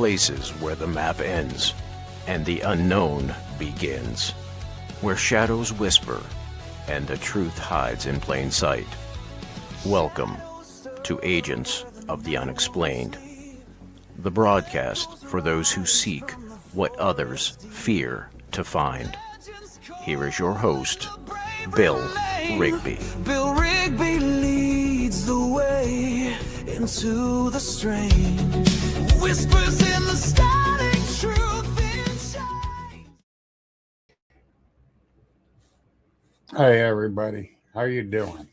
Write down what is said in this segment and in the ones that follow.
places where the map ends and the unknown begins, where shadows whisper and the truth hides in plain sight. Welcome to Agents of the Unexplained, the broadcast for those who seek what others fear to find. Here is your host, Bill Rigby. Bill Rigby leads the way into the strange. Whispers in the static, truth inside. Hey everybody, how you doing?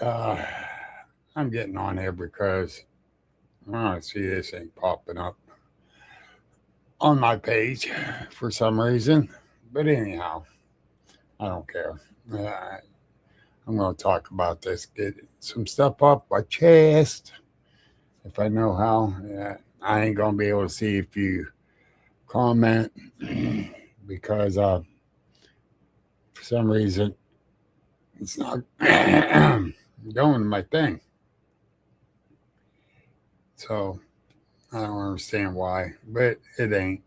I'm getting on here because I see this ain't popping up on my page for some reason. But anyhow, I don't care. I'm going to talk about this, get some stuff off my chest if I know how. I ain't going to be able to see if you comment because for some reason it's not going to my thing. So I don't understand why, but it ain't.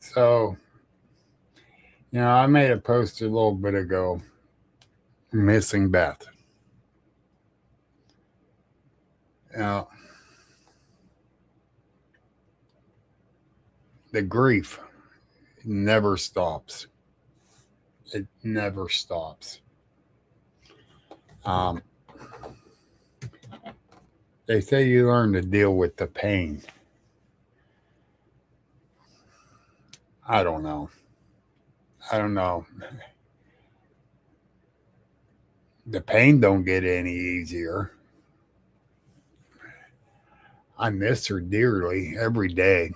So, I made a post a little bit ago, missing Beth. Now, the grief never stops. It never stops. They say you learn to deal with the pain. I don't know. The pain don't get any easier. I miss her dearly every day.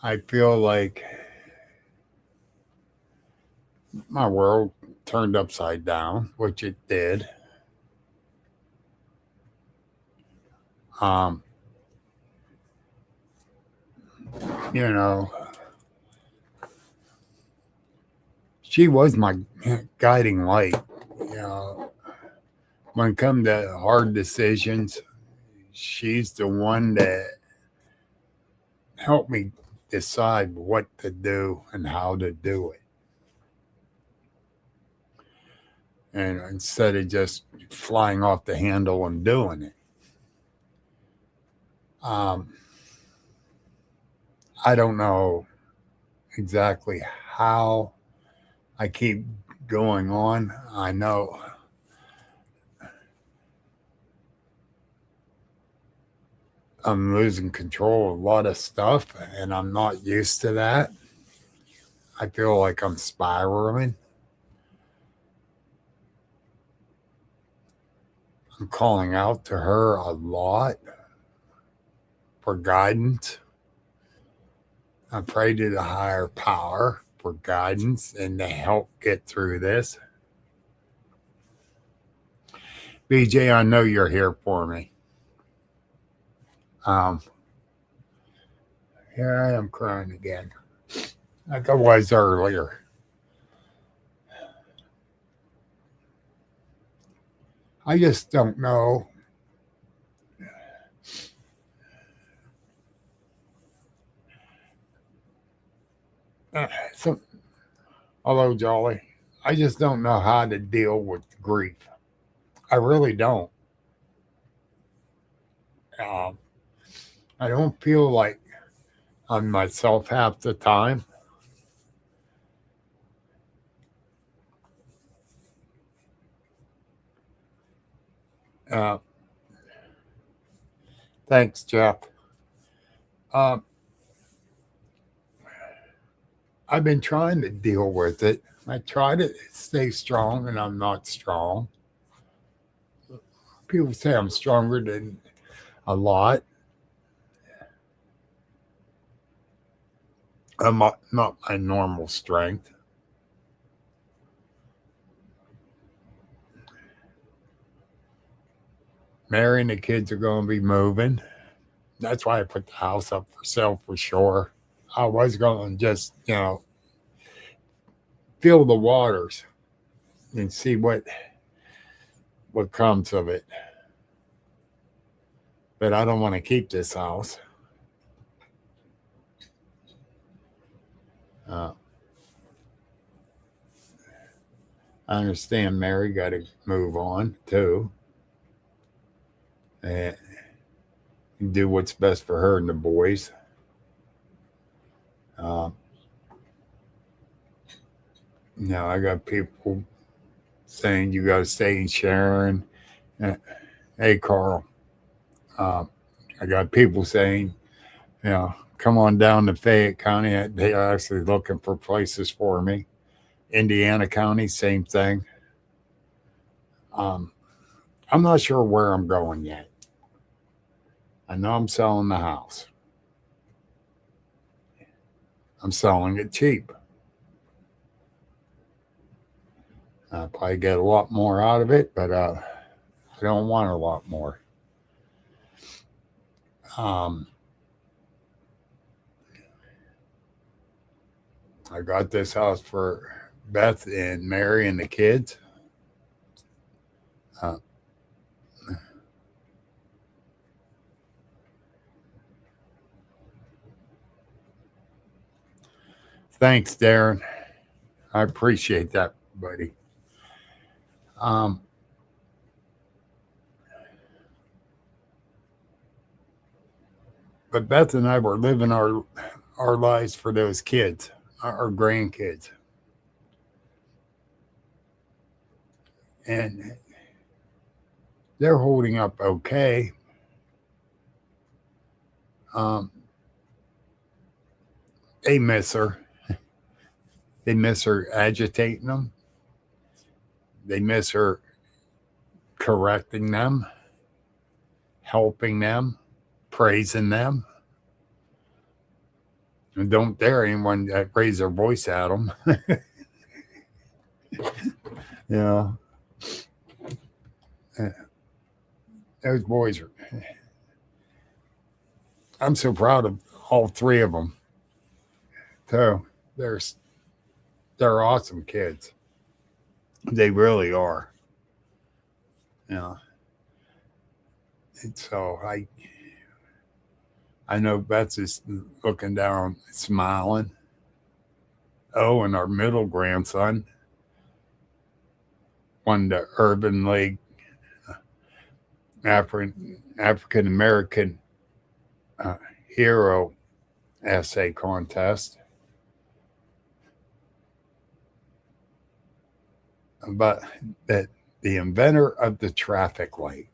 I feel like my world turned upside down, which it did. She was my guiding light. When it comes to hard decisions, she's the one that helped me decide what to do and how to do it. And instead of just flying off the handle and doing it. I don't know exactly how I keep going on. I know I'm losing control of a lot of stuff, and I'm not used to that. I feel like I'm spiraling. I'm calling out to her a lot for guidance. I pray to the higher power for guidance and to help get through this. BJ, I know you're here for me. Here I am crying again, like I was earlier. I just don't know. Hello, Jolly. I just don't know how to deal with grief. I really don't. I don't feel like I'm myself half the time. Thanks, Jeff. I've been trying to deal with it. I try to stay strong, and I'm not strong. People say I'm stronger than a lot. I'm not my normal strength. Mary and the kids are going to be moving. That's why I put the house up for sale for sure. I was going to just, feel the waters and see what what comes of it. But I don't want to keep this house. I understand Mary got to move on too. And do what's best for her and the boys. Now I got people saying you got to stay in Sharon. Hey, Carl. I got people saying, come on down to Fayette County. They are actually looking for places for me. Indiana County, same thing. I'm not sure where I'm going yet. I know I'm selling the house. I'm selling it cheap. I'll probably get a lot more out of it, but I don't want a lot more. I got this house for Beth and Mary and the kids. Thanks, Darren. I appreciate that, buddy. But Beth and I were living our lives for those kids, our grandkids. And they're holding up okay. They miss her. They miss her agitating them. They miss her correcting them, helping them, praising them. And don't dare anyone raise their voice at them. Yeah. Those boys are. I'm so proud of all three of them. So they're awesome kids. They really are. And so I know Beth is looking down, smiling. Oh, and our middle grandson won the Urban League African American Hero essay contest. But that the inventor of the traffic light.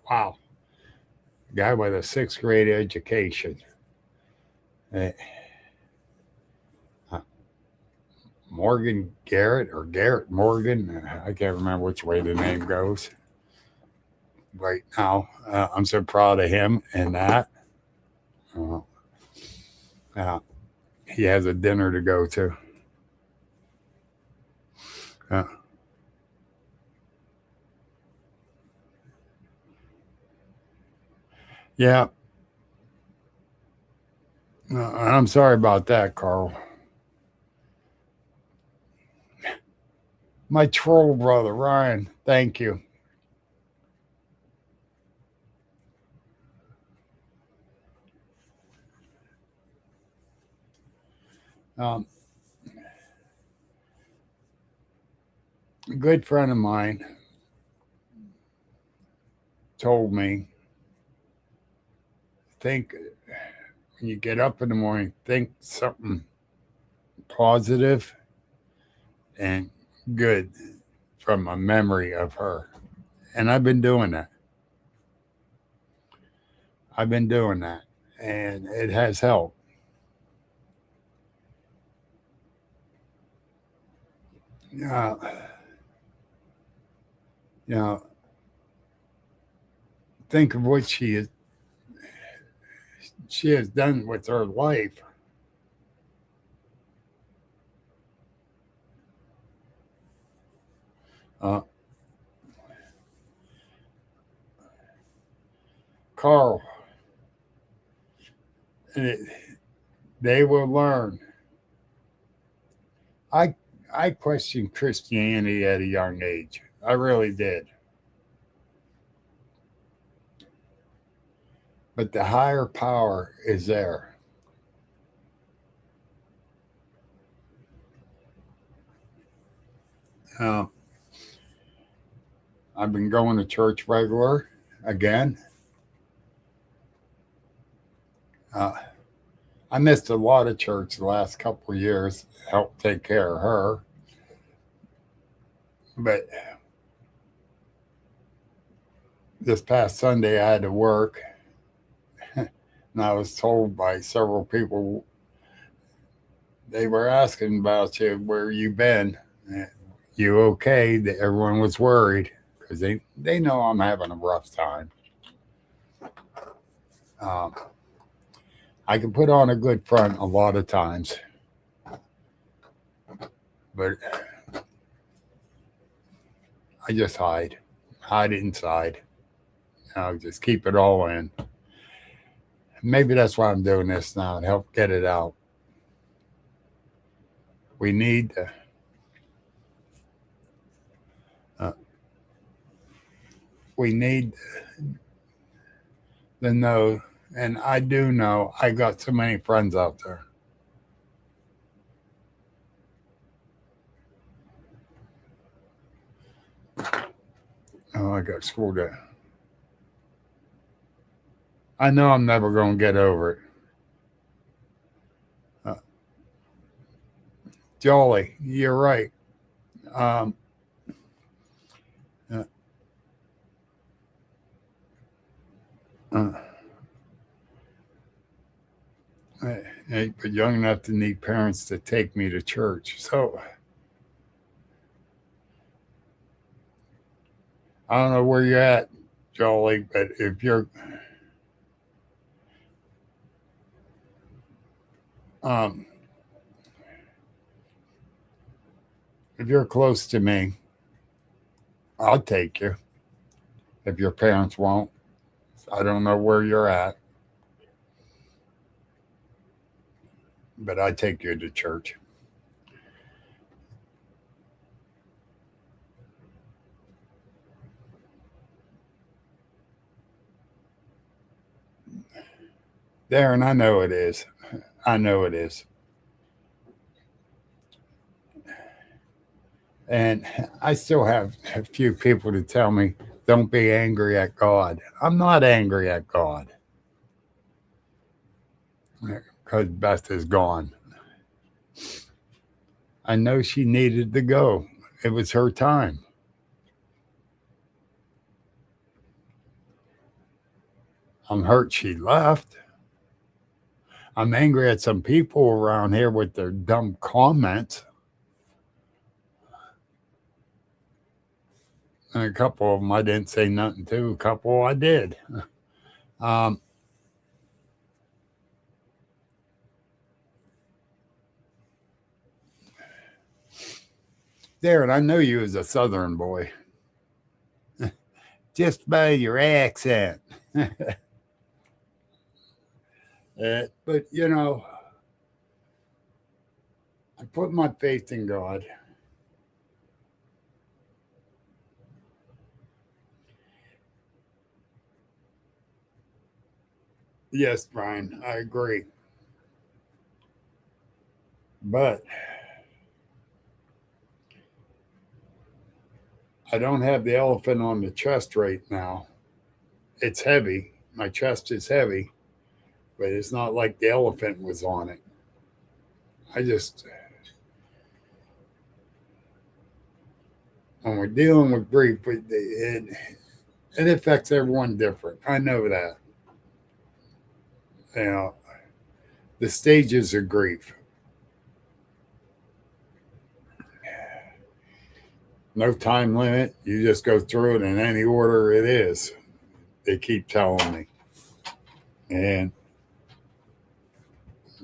Wow. Guy with a 6th grade education. Morgan Garrett or Garrett Morgan. I can't remember which way the name goes right now. I'm so proud of him and that. He has a dinner to go to. Yeah. I'm sorry about that, Carl. My troll brother, Ryan, thank you. A good friend of mine told me, think when you get up in the morning, think something positive and good from a memory of her. And I've been doing that. And it has helped. Think of what she has done with her life. Carl, they will learn. I I questioned Christianity at a young age. I really did. But the higher power is there. Uh, I've been going to church regular again. I missed a lot of church the last couple of years, helped take care of her. But this past Sunday, I had to work. And I was told by several people, they were asking about you, where you been? You okay? Everyone was worried because they know I'm having a rough time. I can put on a good front a lot of times, but I just hide it inside. I'll just keep it all in. Maybe that's why I'm doing this now, to help get it out. We need to know, and I do know I got so many friends out there. Oh, I got schooled at. I know I'm never going to get over it. Jolly, you're right. I ain't but young enough to need parents to take me to church. So I don't know where you're at, Jolly, but if you're close to me, I'll take you. If your parents won't, I don't know where you're at, but I take you to church. Darren, I know it is. I know it is. And I still have a few people to tell me, don't be angry at God. I'm not angry at God because Beth is gone. I know she needed to go. It was her time. I'm hurt she left. I'm angry at some people around here with their dumb comments. And a couple of them I didn't say nothing to. A couple I did. Darren, I know you as a Southern boy. Just by your accent. But, you know, I put my faith in God. Yes, Brian, I agree. But I don't have the elephant on the chest right now. It's heavy. My chest is heavy, but it's not like the elephant was on it. When we're dealing with grief, it affects everyone different. I know that. You know, the stages of grief. No time limit. You just go through it in any order it is. They keep telling me. And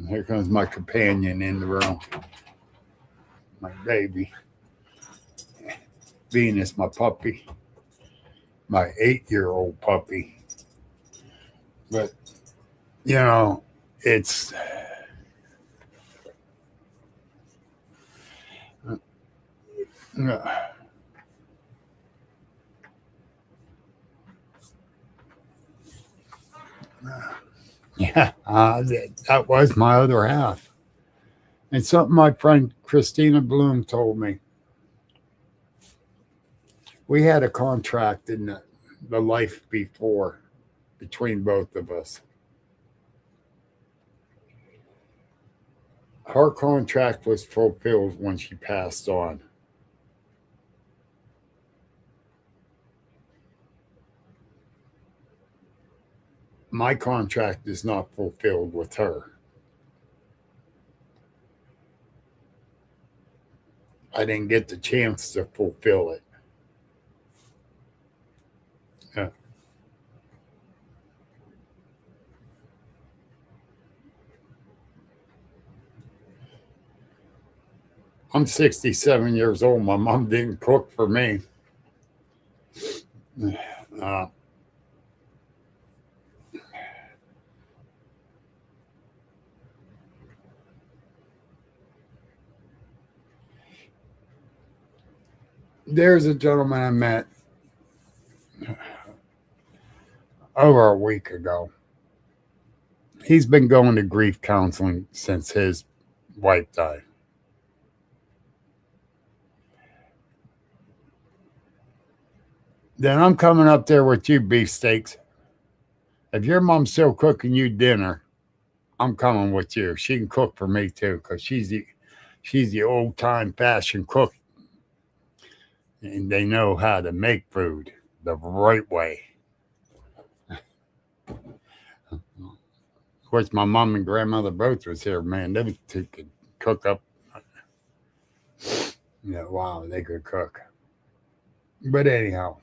here comes my companion in the room. My baby. Venus, my puppy. My 8-year-old puppy. But, you know, Yeah, that was my other half. And something my friend Christina Bloom told me. We had a contract in the life before between both of us. Her contract was fulfilled when she passed on. My contract is not fulfilled with her. I didn't get the chance to fulfill it. I'm 67 years old. My mom didn't cook for me. There's a gentleman I met over a week ago. He's been going to grief counseling since his wife died. Then I'm coming up there with you beefsteaks. If your mom's still cooking you dinner, I'm coming with you. She can cook for me too, because she's the old time fashion cook. And they know how to make food the right way. Of course, my mom and grandmother both was here. Man, they two could cook up. Yeah, wow, they could cook. But anyhow,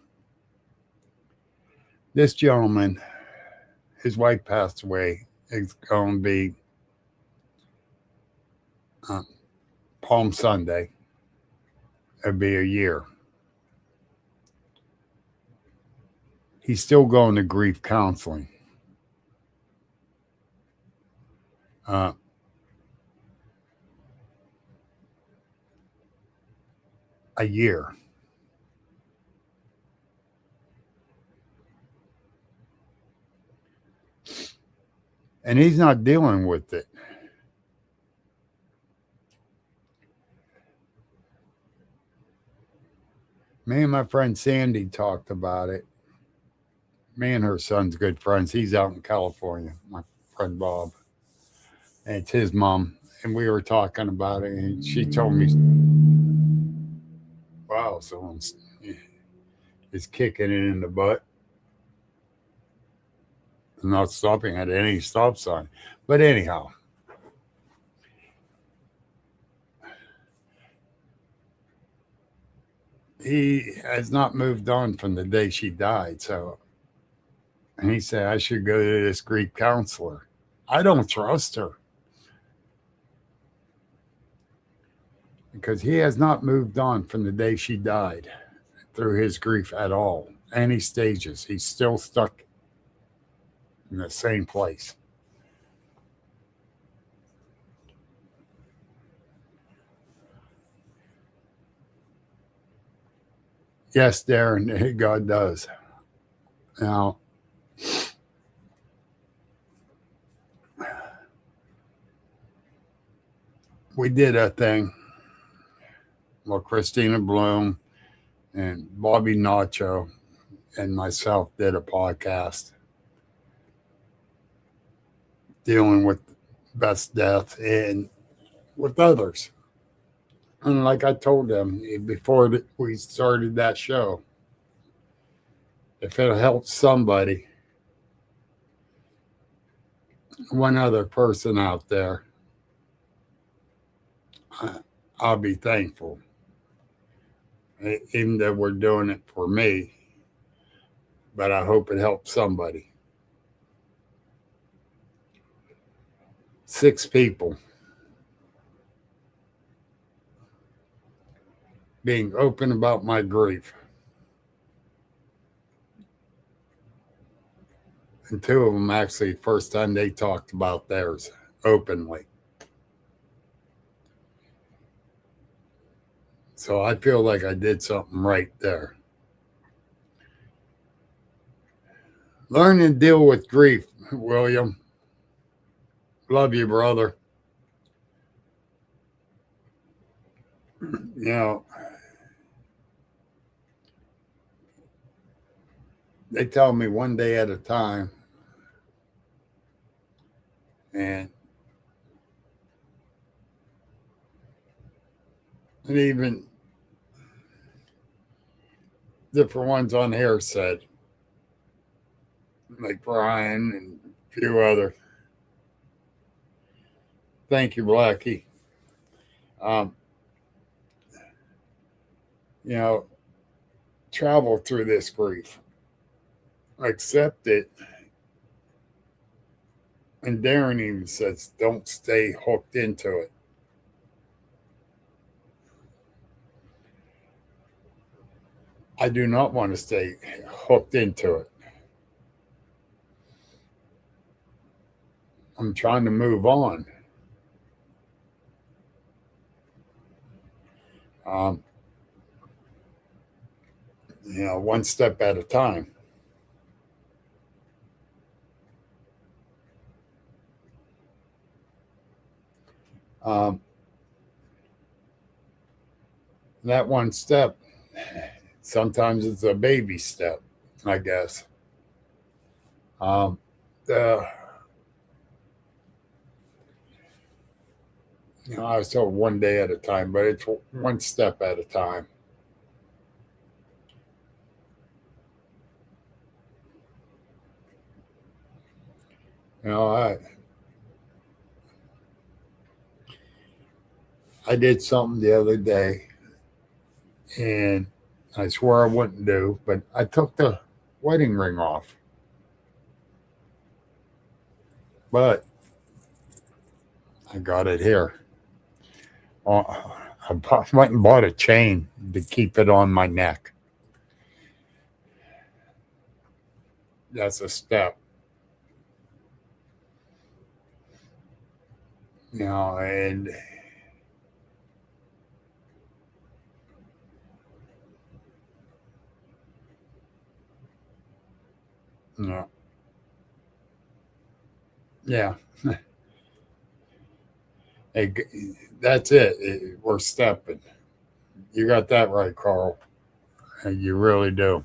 this gentleman, his wife passed away. It's going to be Palm Sunday. It'll be a year. He's still going to grief counseling. A year. And he's not dealing with it. Me and my friend Sandy talked about it. Me and her son's good friends. He's out in California, my friend Bob. And it's his mom. And we were talking about it, and she told me, wow, someone is kicking it in the butt. Not stopping at any stop sign. But anyhow, he has not moved on from the day she died. So, and he said, I should go to this grief counselor. I don't trust her. Because he has not moved on from the day she died through his grief at all. Any stages. He's still stuck in the same place. Yes, Darren, God does. Now, we did a thing. Well, Christina Bloom and Bobby Nacho and myself did a podcast dealing with best death and with others. And like I told them before we started that show, if it helps somebody, one other person out there, I'll be thankful. Even though we're doing it for me, but I hope it helps somebody. 6 people being open about my grief. And 2 of them actually, first time they talked about theirs openly. So I feel like I did something right there. Learn to deal with grief, William. Love you, brother. You know, they tell me one day at a time. And even different ones on here said, like Brian and a few other. Thank you, Blackie. You know, travel through this grief, accept it. And Darren even says, don't stay hooked into it. I do not want to stay hooked into it. I'm trying to move on. You know, one step at a time. That one step, sometimes it's a baby step, I guess. You know, I was told one day at a time, but it's one step at a time. You know, I did something the other day, and I swore I wouldn't do, but I took the wedding ring off. But I got it here. I went and bought a chain to keep it on my neck. That's a step. You know, and you know, yeah. Hey, that's it. We're stepping. You got that right, Carl. You really do.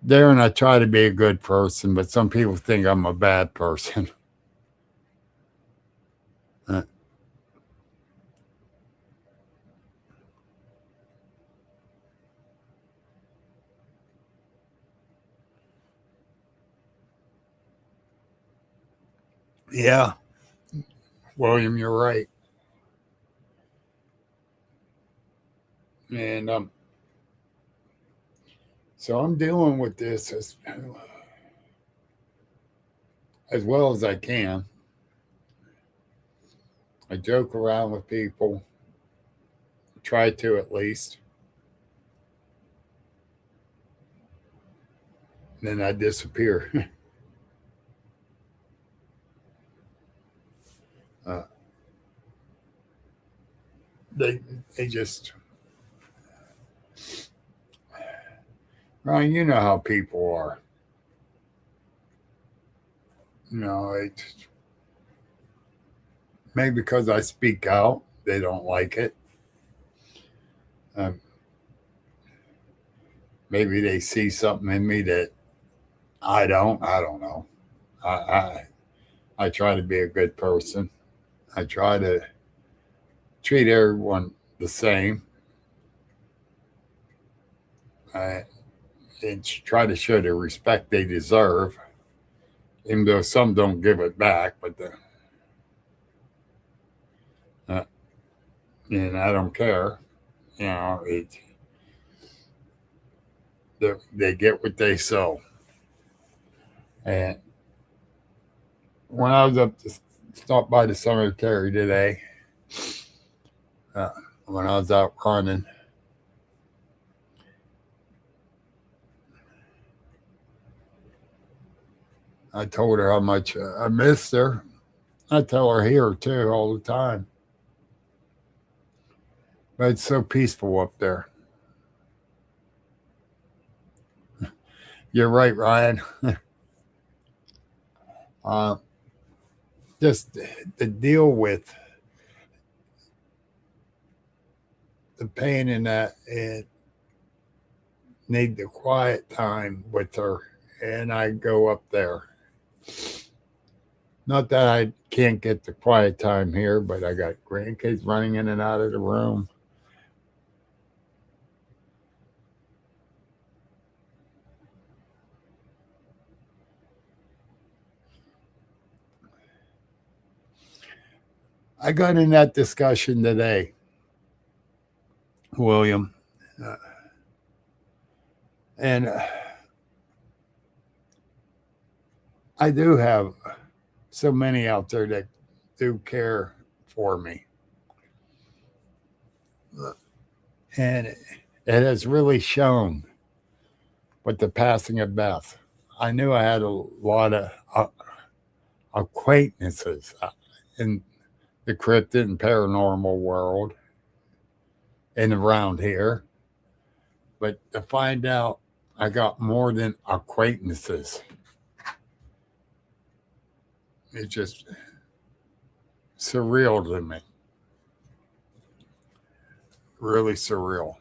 Darren, I try to be a good person, but some people think I'm a bad person. Yeah. William, you're right. And so I'm dealing with this as well as I can. I joke around with people, try to at least. And then I disappear. They just, Ryan, you know how people are. You know, maybe because I speak out, they don't like it. Maybe they see something in me that I don't. I don't know. I try to be a good person. I try to treat everyone the same. And try to show the respect they deserve, even though some don't give it back. But and I don't care. You know, they get what they sow. And when I was up to stop by the cemetery today, when I was out running, I told her how much I missed her. I tell her here too all the time. But it's so peaceful up there. You're right, Ryan. Just to deal with the pain in that and need the quiet time with her. And I go up there. Not that I can't get the quiet time here, but I got grandkids running in and out of the room. I got in that discussion today, William, and I do have so many out there that do care for me. And it has really shown with the passing of Beth. I knew I had a lot of acquaintances in the cryptid and paranormal world and around here. But to find out I got more than acquaintances, it's just surreal to me. Really surreal.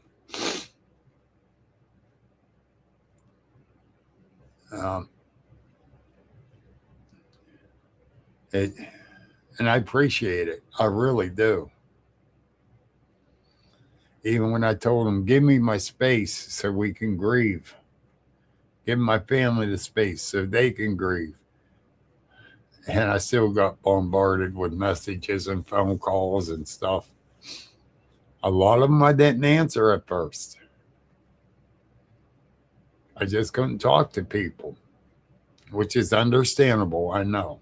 And I appreciate it. I really do. Even when I told them, give me my space so we can grieve. Give my family the space so they can grieve. And I still got bombarded with messages and phone calls and stuff. A lot of them I didn't answer at first. I just couldn't talk to people, which is understandable, I know.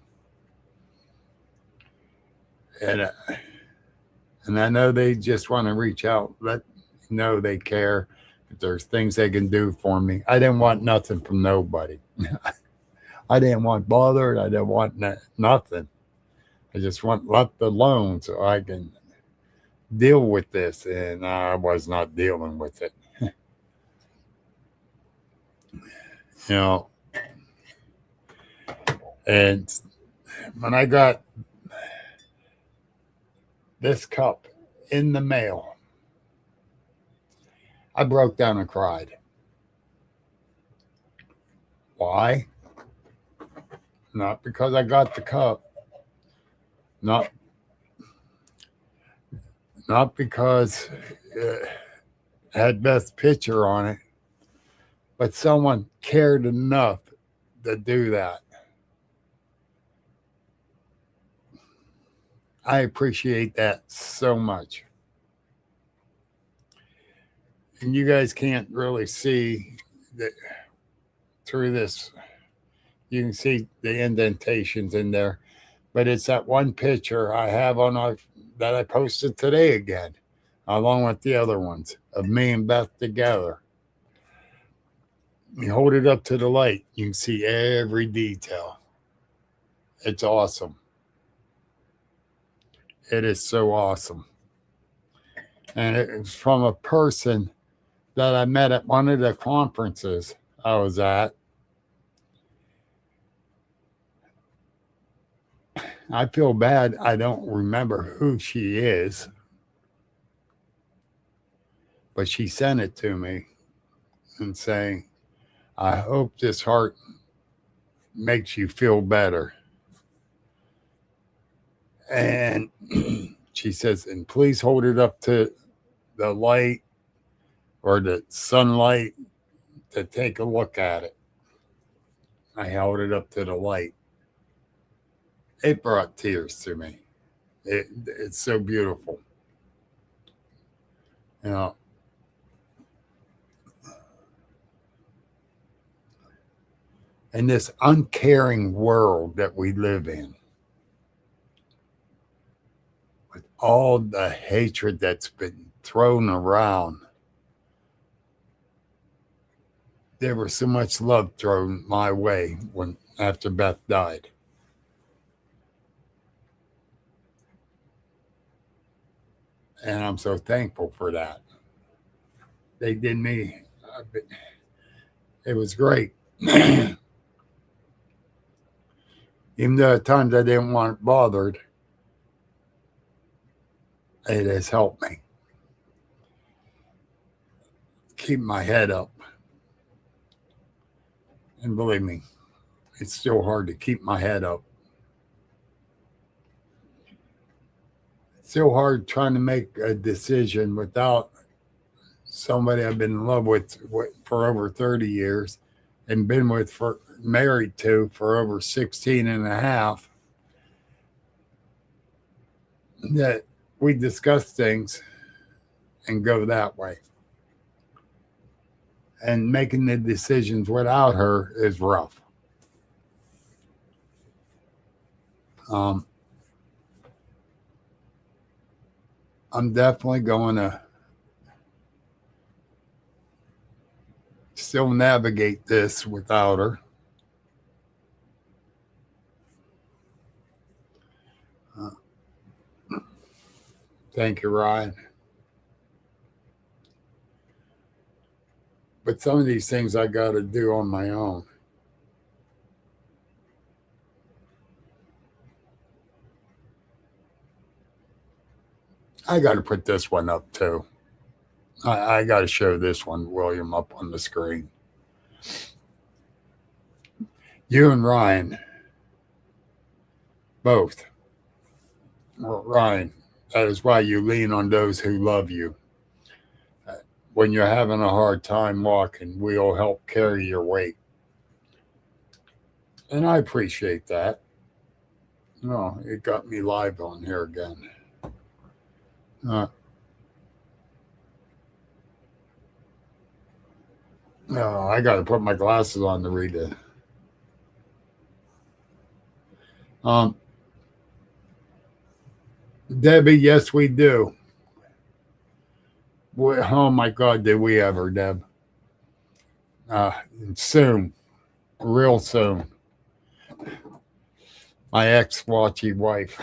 And I know they just want to reach out, let me know they care. If there's things they can do for me. I didn't want nothing from nobody. I didn't want bothered. I didn't want nothing. I just want left alone so I can deal with this. And I was not dealing with it. You know, and when I got this cup in the mail, I broke down and cried. Why? Not because I got the cup. Not because it had Beth's picture on it, but someone cared enough to do that. I appreciate that so much. And you guys can't really see that through this. You can see the indentations in there, but it's that one picture I have on that I posted today again, along with the other ones of me and Beth together. You hold it up to the light, you can see every detail. It's awesome. It is so awesome. And it's from a person that I met at one of the conferences I was at. I feel bad I don't remember who she is, but she sent it to me and saying, I hope this heart makes you feel better. And she says, and please hold it up to the light or the sunlight to take a look at it. I held it up to the light. It brought tears to me. It's so beautiful. You know, in this uncaring world that we live in, with all the hatred that's been thrown around, there was so much love thrown my way after Beth died. And I'm so thankful for that. They did me, it was great. Even though at times I didn't want bothered, it has helped me keep my head up. And believe me, it's still hard to keep my head up. It's still hard trying to make a decision without somebody I've been in love with for over 30 years and been with for married to for over 16 and a half, that we discuss things and go that way. And making the decisions without her is rough. I'm definitely going to still navigate this without her. Thank you, Ryan. But some of these things I got to do on my own. I got to put this one up too. I got to show this one, William, up on the screen. You and Ryan, both. Well, Ryan, that is why you lean on those who love you. When you're having a hard time walking, we'll help carry your weight. And I appreciate that. No, it got me live on here again. No, I got to put my glasses on to read it. Debbie, yes, we do. Oh my God, did we ever, Deb? Soon, real soon. My ex-watchy wife.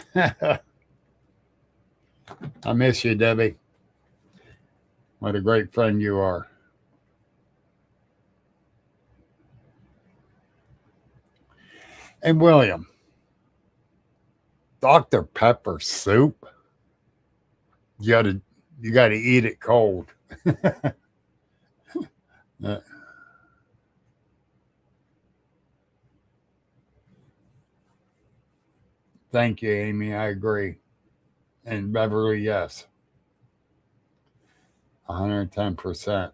I miss you, Debbie. What a great friend you are. And William, Dr. Pepper soup. You gotta eat it cold. Thank you, Amy. I agree. And Beverly, yes. 110%.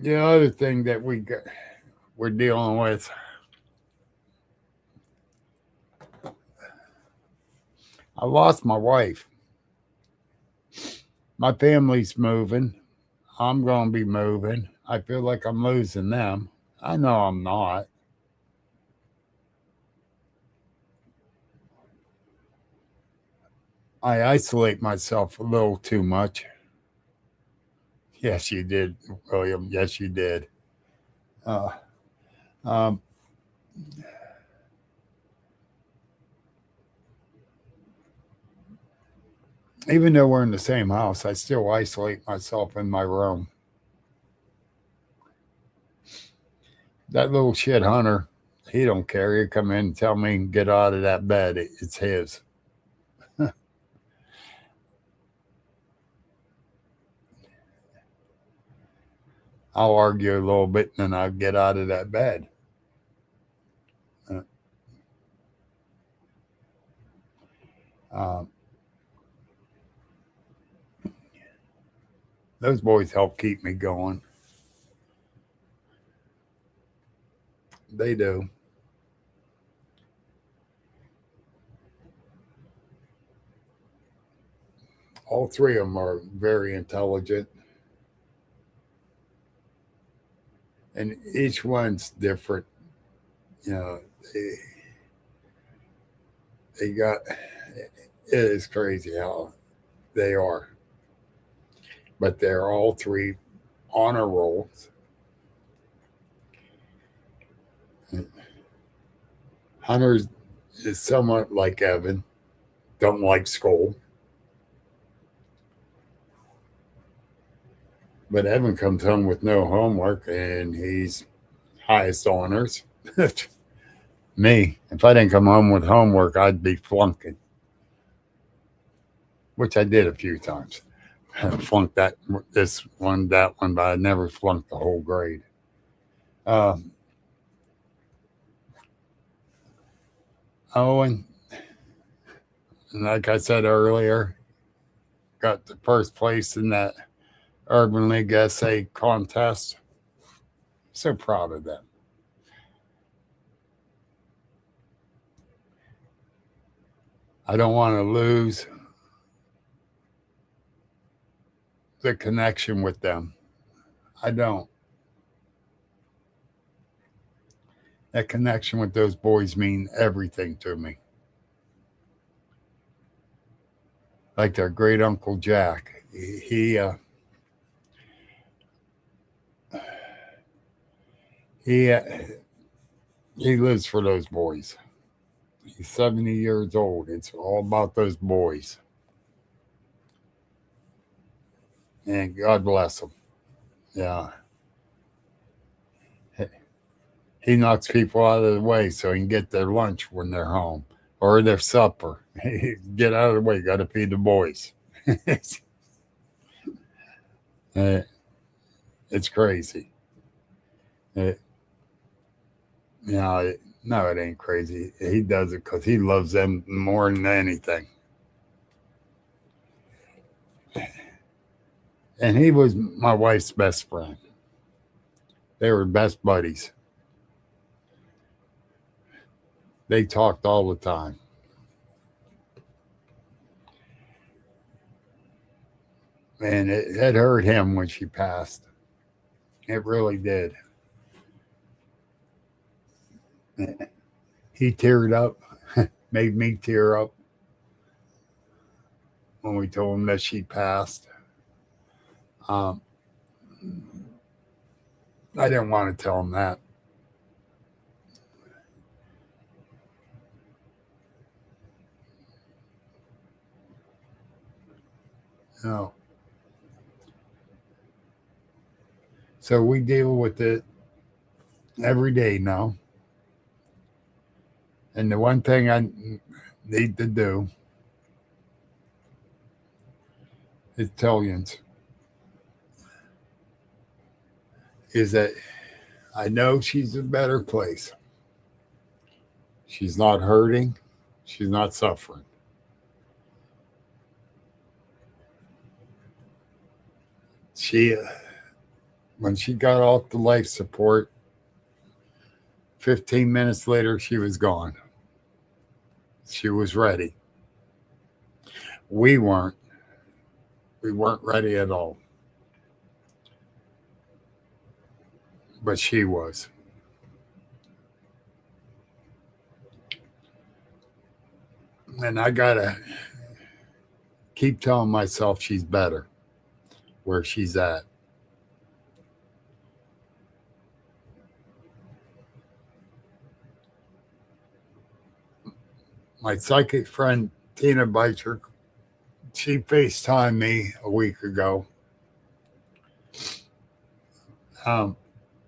The other thing that we're dealing with, I lost my wife. My family's moving. I'm going to be moving. I feel like I'm losing them. I know I'm not. I isolate myself a little too much. Yes, you did, William. Yes, you did. Even though we're in the same house, I still isolate myself in my room. That little shit Hunter, he don't care. He'll come in and tell me to get out of that bed. It's his. I'll argue a little bit and then I'll get out of that bed. Those boys help keep me going. They do. All three of them are very intelligent. And each one's different. You know, they got, it is crazy how they are. But they're all three honor rolls. Hunter's is somewhat like Evan. Don't like school. But Evan comes home with no homework and he's highest honors. Me, if I didn't come home with homework, I'd be flunking, which I did a few times. I flunked this one, that one, but I never flunked the whole grade. Owen, like I said earlier, got the first place in that Urban League essay contest. So proud of them. I don't want to lose the connection with them. I don't. That connection with those boys mean everything to me. Like their great uncle Jack, he lives for those boys. He's 70 years old. It's all about those boys. And God bless him. Yeah. He knocks people out of the way so he can get their lunch when they're home or their supper. Get out of the way. Got to feed the boys. It's crazy. No, it ain't crazy. He does it because he loves them more than anything. And he was my wife's best friend. They were best buddies. They talked all the time. And it hurt him when she passed. It really did. He teared up, made me tear up when we told him that she passed. I didn't want to tell him that. No. So we deal with it every day now. And the one thing I need to do is tell Jens is that I know she's a better place. She's not hurting. She's not suffering. When she got off the life support, 15 minutes later, she was gone. She was ready. We weren't. We weren't ready at all. But she was. And I gotta keep telling myself she's better where she's at. My psychic friend, Tina Beitcher, she FaceTimed me a week ago.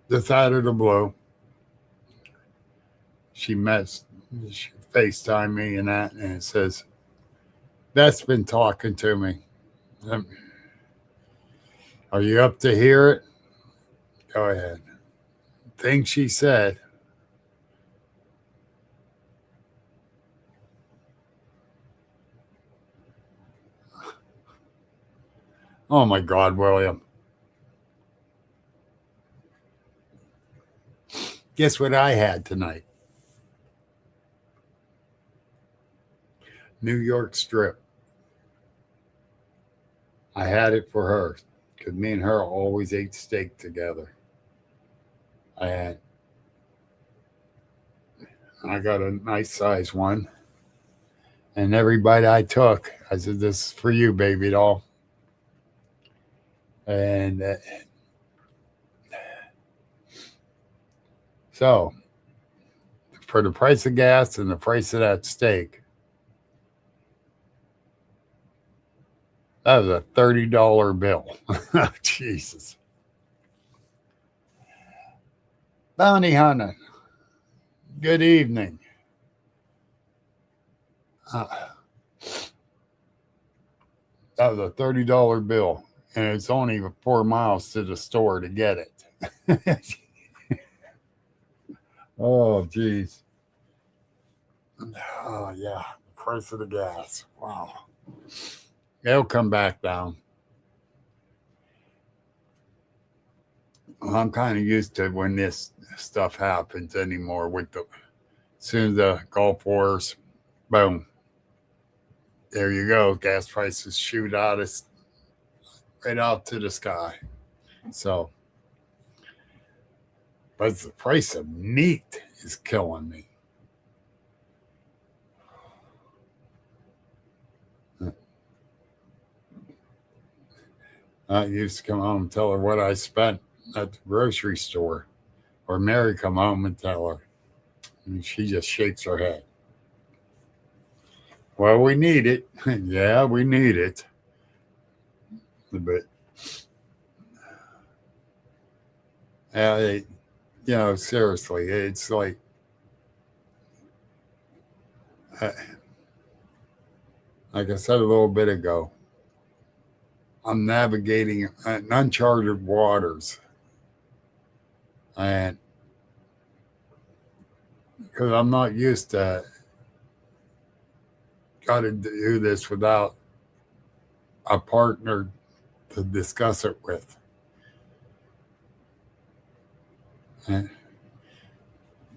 Just out of the blue. She FaceTimed me and it says, Beth's been talking to me. Are you up to hear it? Go ahead. Thing she said. Oh my God, William. Guess what I had tonight? New York strip. I had it for her because me and her always ate steak together. I got a nice size one. And every bite I took, I said, this is for you, baby doll. And so, the for the price of gas and the price of that steak, that was a $30 bill. Jesus. Bounty hunter, good evening. That was a $30 bill, and it's only 4 miles to the store to get it. Oh, geez. Oh, yeah. The price of the gas. Wow. It'll come back down. I'm kind of used to when this stuff happens anymore with the, as soon as the Gulf Wars, boom. There you go. Gas prices shoot out right out to the sky. So, but the price of meat is killing me. I used to come home and tell her what I spent at the grocery store, or Mary come home and tell her, and she just shakes her head. Well, we need it. Yeah, we need it. But seriously, it's like I said a little bit ago, I'm navigating uncharted waters. And because I'm not used to got to do this without a partner to discuss it with. And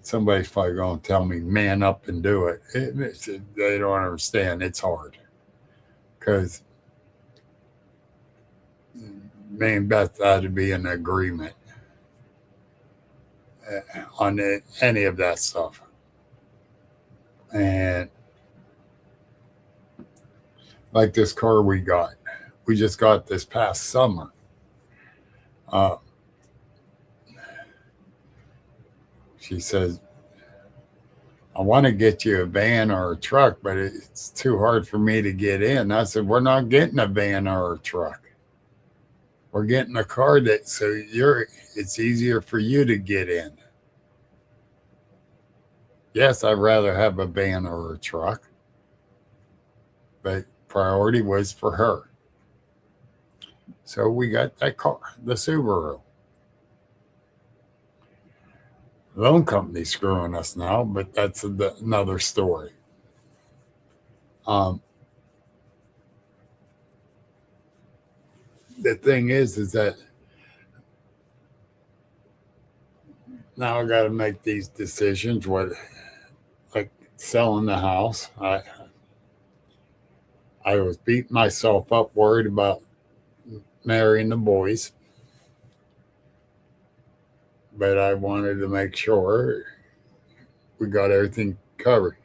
somebody's probably going to tell me, man up and do it. They don't understand. It's hard. Because me and Beth had to be in agreement on any of that stuff. And like this car we just got this past summer. She says, I want to get you a van or a truck, but it's too hard for me to get in. I said, we're not getting a van or a truck. We're getting a car it's easier for you to get in. Yes, I'd rather have a van or a truck, but priority was for her. So we got that car, the Subaru. Loan company screwing us now, but that's another story. The thing is that now I got to make these decisions. Like selling the house, I was beating myself up, worried about marrying the boys. But I wanted to make sure we got everything covered.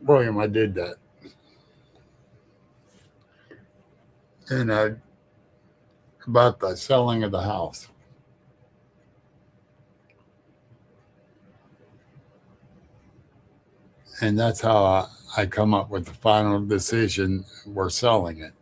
William, I did that. And about the selling of the house. And that's how I come up with the final decision. We're selling it.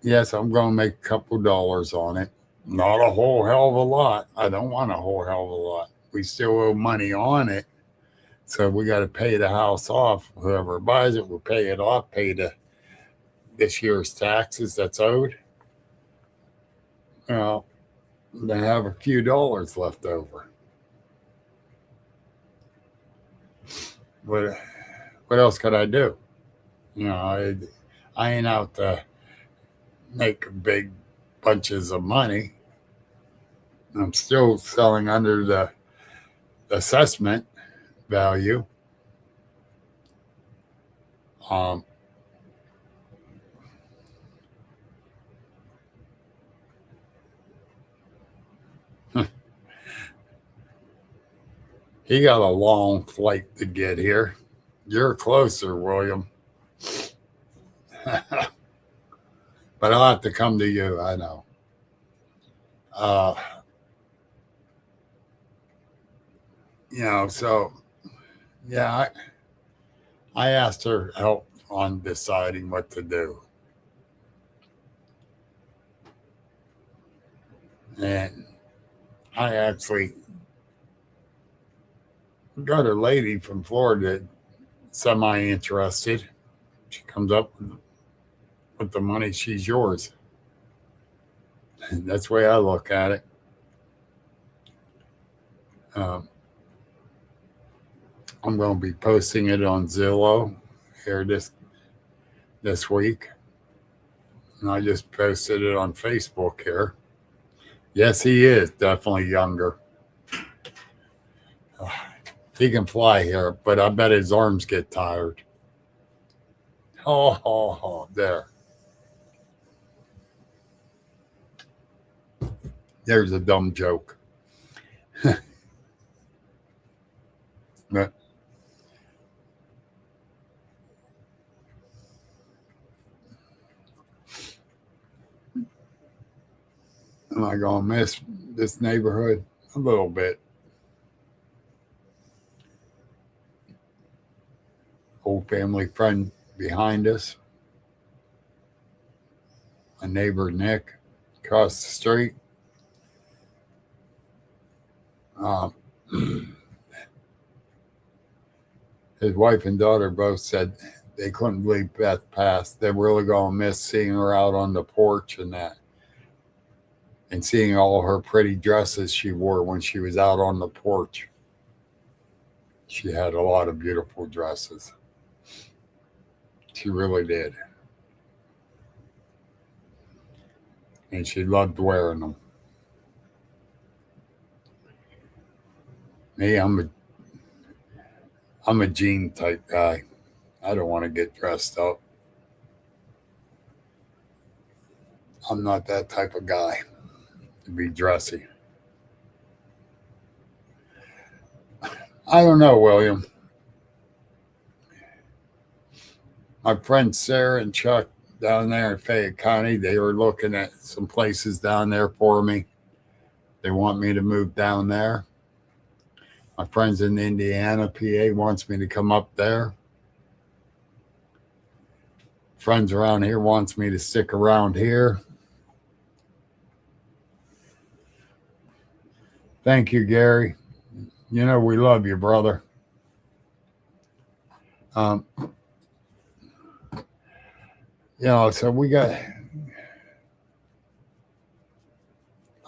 Yes, I'm going to make a couple dollars on it. Not a whole hell of a lot. I don't want a whole hell of a lot. We still owe money on it. So we got to pay the house off. Whoever buys it will pay it off, pay this year's taxes that's owed. Then have a few dollars left over. What else could I do? I ain't out to make big bunches of money. I'm still selling under the assessment value. He got a long flight to get here. You're closer, William. But I'll have to come to you, I know. So yeah, I asked her help on deciding what to do. And I actually got a lady from Florida semi interested. She comes up with the money, she's yours. And that's the way I look at it. Um, I'm going to be posting it on Zillow here this week. And I just posted it on Facebook here. Yes, he is definitely younger. He can fly here, but I bet his arms get tired. Oh, there. There's a dumb joke. But am I going to miss this neighborhood? A little bit. Old family friend behind us. My neighbor Nick across the street. His wife and daughter both said they couldn't believe Beth passed. They're really going to miss seeing her out on the porch and that. And seeing all her pretty dresses she wore when she was out on the porch. She had a lot of beautiful dresses. She really did. And she loved wearing them. Me, I'm a jean type guy. I don't want to get dressed up. I'm not that type of guy to be dressy. I don't know, William. My friends Sarah and Chuck down there in Fayette County, they were looking at some places down there for me. They want me to move down there. My friends in Indiana, PA, wants me to come up there. Friends around here wants me to stick around here. Thank you, Gary. You know we love you, brother. So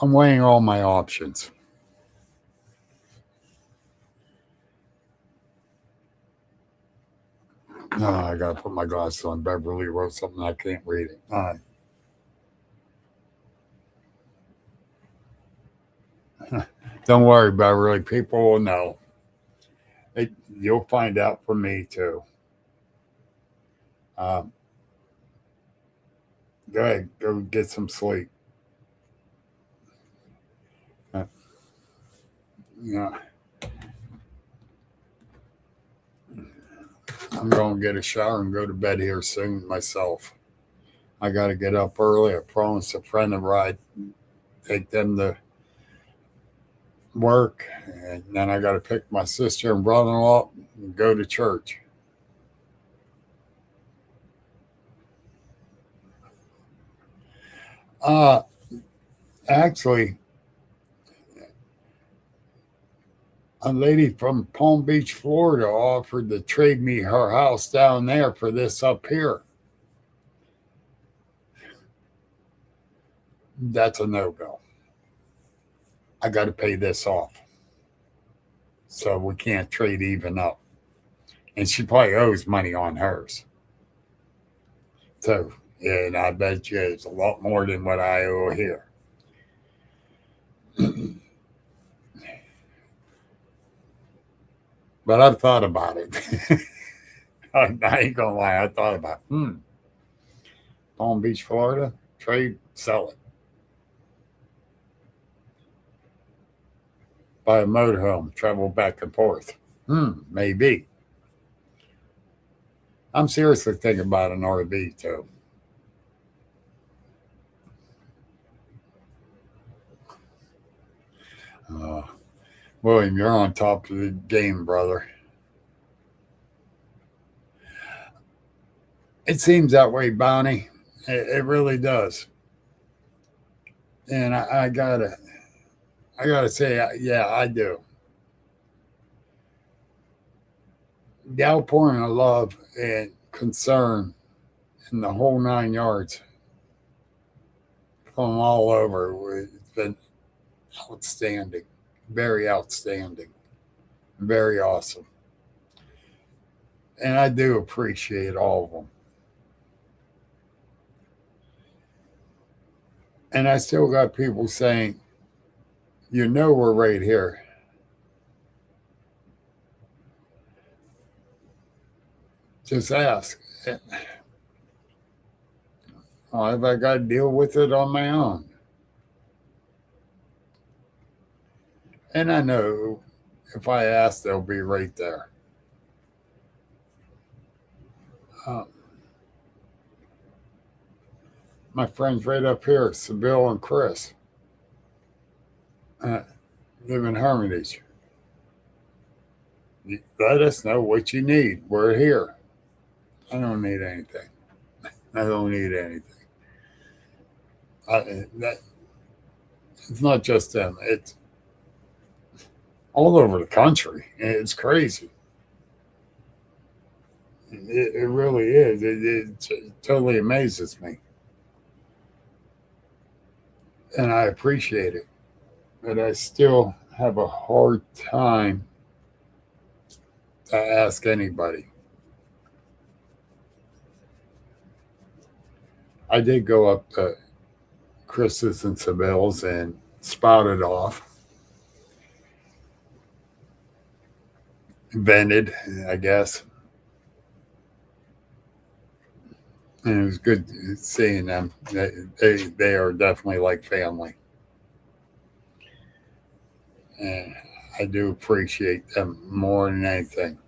I'm weighing all my options. I got to put my glasses on. Beverly wrote something, I can't read it. All right. Don't worry, Beverly. People will know. You'll find out from me, too. Go ahead. Go get some sleep. Yeah. I'm going to get a shower and go to bed here soon myself. I got to get up early. I promised a friend a ride, take them to work, and then I got to pick my sister and brother-in-law up and go to church. Actually, a lady from Palm Beach, Florida offered to trade me her house down there for this up here. That's a no-go. I got to pay this off. So we can't trade even up. And she probably owes money on hers. So, yeah, and I bet you it's a lot more than what I owe here. But I've thought about it. I ain't gonna lie, I thought about Palm Beach, Florida, trade, sell it. buy a motorhome, travel back and forth. Maybe. I'm seriously thinking about an RV too. William, you're on top of the game, brother. It seems that way, Bonnie. It really does. And I gotta say, yeah, I do. The outpouring of love and concern in the whole 9 yards from all over, it's been outstanding, very outstanding, very awesome. And I do appreciate all of them. And I still got people saying, we're right here. Just ask. Why have I got to deal with it on my own? And I know if I ask, they'll be right there. My friends right up here, Sybil and Chris, live in Hermitage. Let us know what you need. We're here. I don't need anything. I don't need anything. It's not just them. It's all over the country. It's crazy. It really is. It totally amazes me. And I appreciate it. But I still have a hard time to ask anybody. I did go up to Chris's and Sybil's and spouted off. Vented, I guess. And it was good seeing them. They are definitely like family. And I do appreciate them more than anything.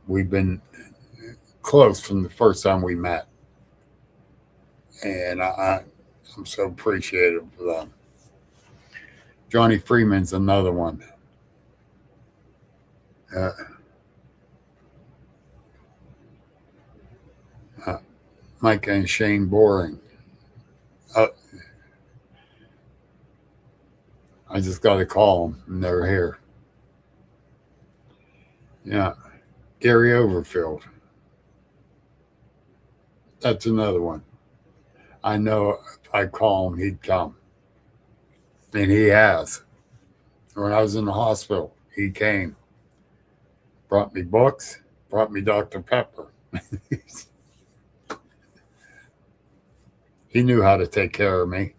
We've been close from the first time we met. And I'm so appreciative of them. Johnny Freeman's another one. Mike and Shane Boring. I just got to call them, and they're here. Yeah. Gary Overfield. That's another one. I know if I call him, he'd come. And he has. When I was in the hospital, he came. Brought me books, brought me Dr. Pepper. He knew how to take care of me.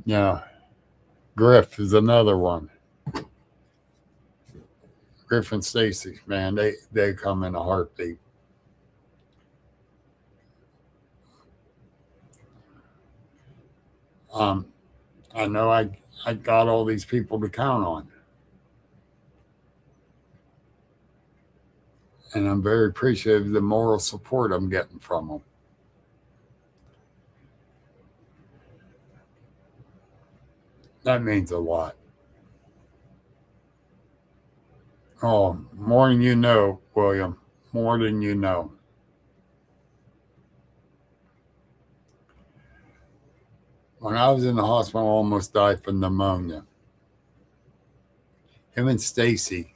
Yeah. Griff is another one. Griff and Stacy, man, they come in a heartbeat. I know I got all these people to count on. And I'm very appreciative of the moral support I'm getting from them. That means a lot. Oh, more than you know, William. More than you know. When I was in the hospital, I almost died from pneumonia. Him and Stacy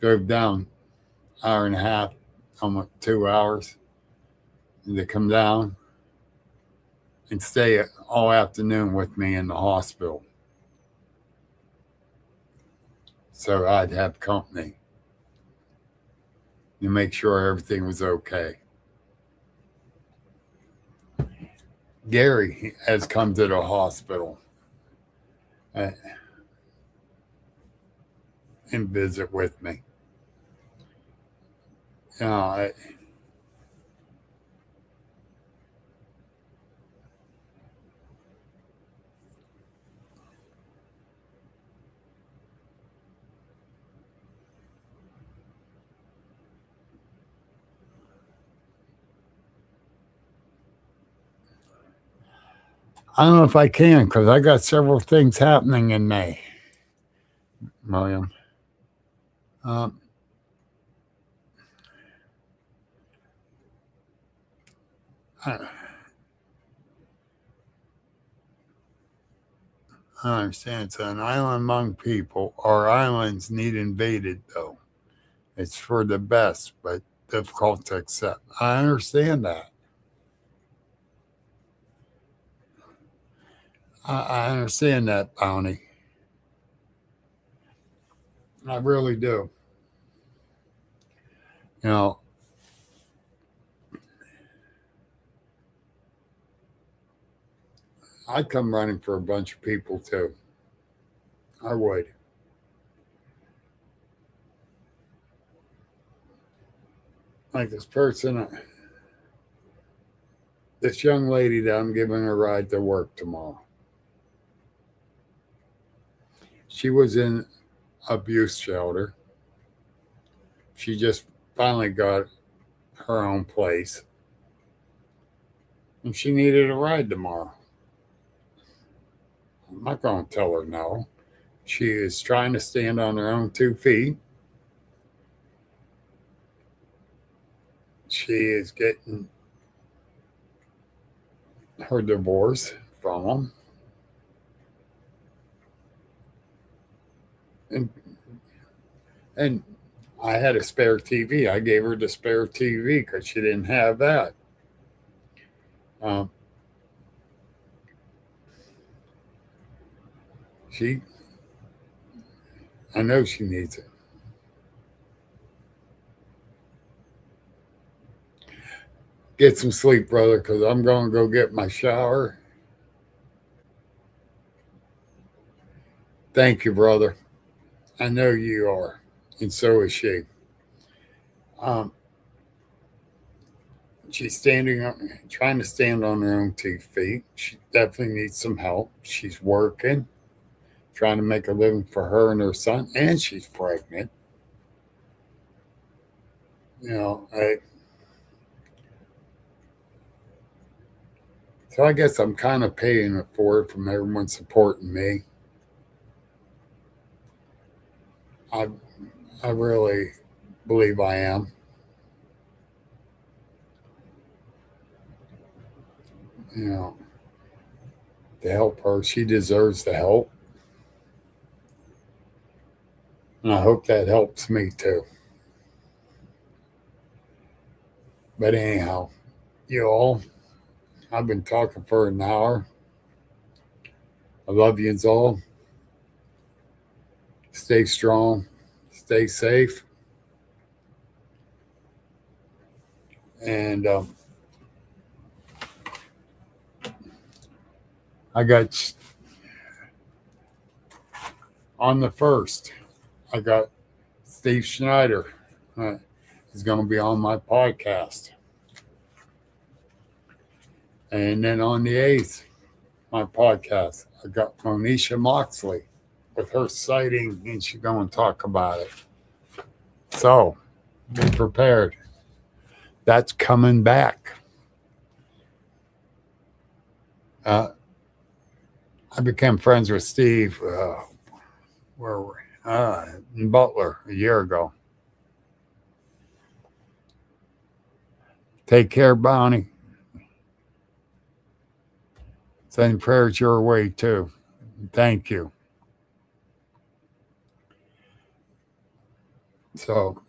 drove down an hour and a half, almost 2 hours, and to come down and stay all afternoon with me in the hospital. So I'd have company to make sure everything was okay. Gary has come to the hospital and visit with me. I don't know if I can because I got several things happening in May, William. Um, I, I understand it's an island among people. Our islands need invaded, though. It's for the best, but difficult to accept. I understand that. I understand that, Bounty. I really do. You know, I'd come running for a bunch of people too. I would. Like this person, this young lady that I'm giving a ride to work tomorrow. She was in abuse shelter. She just finally got her own place. And she needed a ride tomorrow. I'm not going to tell her no. She is trying to stand on her own 2 feet. She is getting her divorce from him. And I had a spare TV. I gave her the spare TV because she didn't have that. I know she needs it. Get some sleep, brother, because I'm going to go get my shower. Thank you, brother. I know you are, and so is she. She's trying to stand on her own 2 feet. She definitely needs some help. She's working, trying to make a living for her and her son, and she's pregnant. So I guess I'm kind of paying it forward from everyone supporting me. I really believe I am. To help her. She deserves the help. And I hope that helps me too. But anyhow, you all, I've been talking for an hour. I love you all. Stay strong. Stay safe. And I got on the 1st, I got Steve Schneider. He's going to be on my podcast. And then on the 8th, my podcast, I got Monisha Moxley with her sighting, and she's going to talk about it. So be prepared. That's coming back. I became friends with Steve in Butler a year ago. Take care, Bonnie. Send prayers your way too. Thank you. So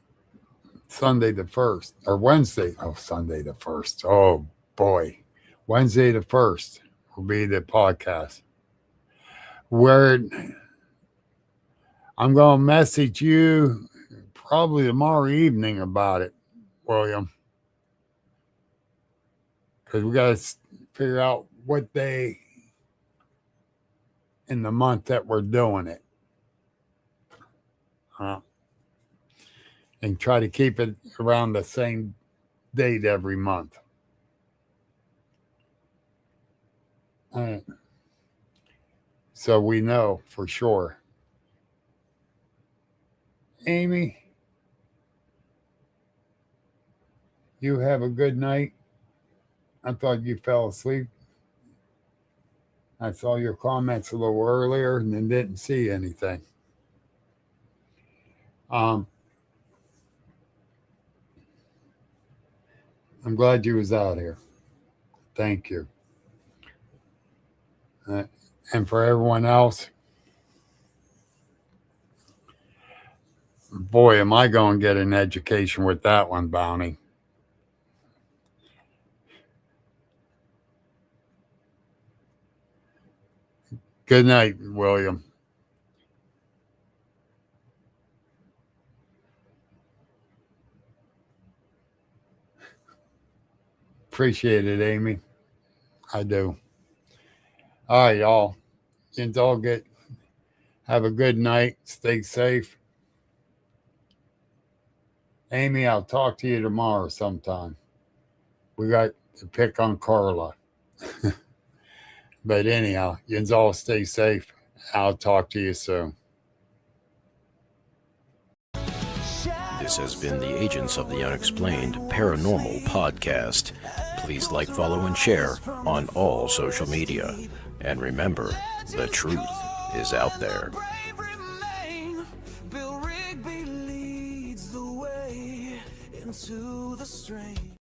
Sunday the 1st, or Wednesday. Oh, Sunday the 1st. Oh boy. Wednesday the 1st will be the podcast where I'm going to message you probably tomorrow evening about it, William. Because we got to figure out what day in the month that we're doing it. And try to keep it around the same date every month. So we know for sure. Amy, you have a good night. I thought you fell asleep. I saw your comments a little earlier and then didn't see anything. I'm glad you was out here. Thank you. And for everyone else, boy, am I going to get an education with that one, Bounty. Good night, William. Appreciate it, Amy. I do. All right, y'all. You all have a good night. Stay safe. Amy, I'll talk to you tomorrow sometime. We got to pick on Carla. But anyhow, you all stay safe. I'll talk to you soon. This has been the Agents of the Unexplained Paranormal Podcast. Please like, follow, and share on all social media. And remember, the truth is out there. Bill Rigby leads the way into the strange.